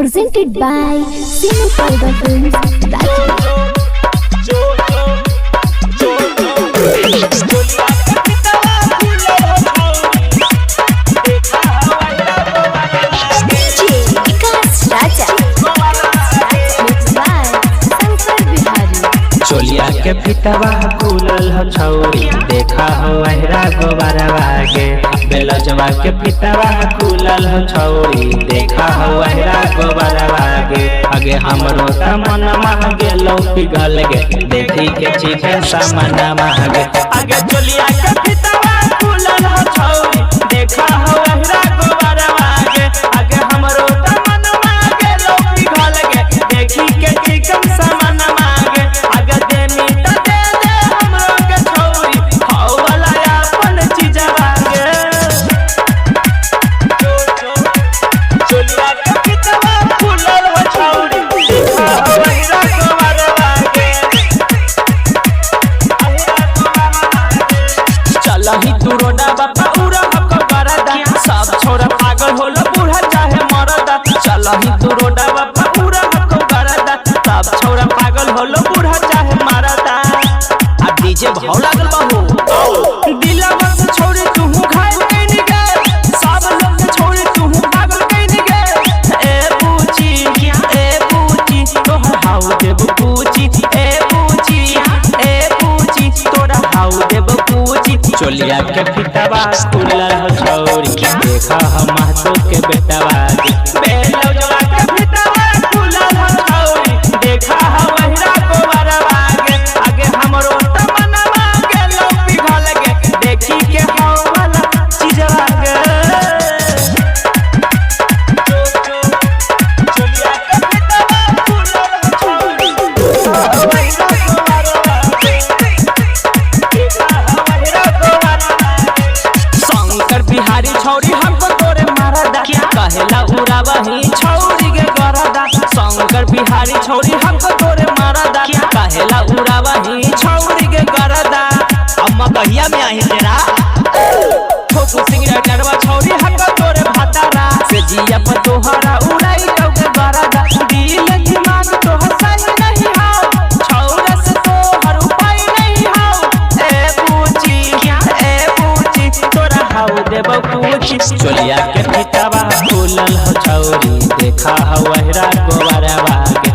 presented by Sinu Fiber Films, Rajgir. चोलिया के फितवा खुलल हो छौरी देखा हो अहरा गोबरवा के बेलजवा के फितवा खुलल हो छौरी देखा हो अहरा गोबरवा के आगे हमरो त मन मह गेलो पिघल गे देखी के चिकन सामान महगे आगे चोलिया के फितवा खुलल हो छौरी देखा हो अहरा गोबरवा के आगे हमरो त मन मह गेलो पिघल गे देखी के चिकन सामान महगे आगे सब छोरा पागल होला बूढ़ा चाहे मरदा चलही तू रोडा बापा पूरा हको करदा सब छोरा पागल होला बूढ़ा चाहे मरदा आ डीजे भाव लागल बाहू दिलवा से छोड़ी तू घायल कइनी गे सब लोग से छोड़ी तू पागल कइनी गे ए पूची तोहर हाउ देब पूची ए पूची तोरा हाउ देब पूची चोलिया के फितवा खुलल हो छौरी देखा हम महतो के बेटवा बेलजवा के फितवा खुलल हो छौरी देखा हम अहरा गोबरवा के आगे हमरो त मनवा गेलो पिघल गे देखी के हम वाला चीजवा गे चोलिया के फितवा खुलल हो छौरी बिहारी छौरी हमको तोरे मारदा कहेला उड़ावही छौरी गे गरदा शंकर बिहारी छौरी हमको तोरे मारदा कहेला उड़ावही छौरी गे गरदा अम्मा कहिया में आई तेरा ठोकू सिंगरा डरवा छौरी हमको तोरे भातारा से जिया पर तोहरा उड़ाई के गरदा दिल दिमाग तोहर सही नहीं हाउ छौरा से तोहर उपाय नहीं हाउ ए पूची तोरा हाउ देबो पूची चोलिया के फितवा खुलल हो छौरी देखा हो अहरा गोबरवा के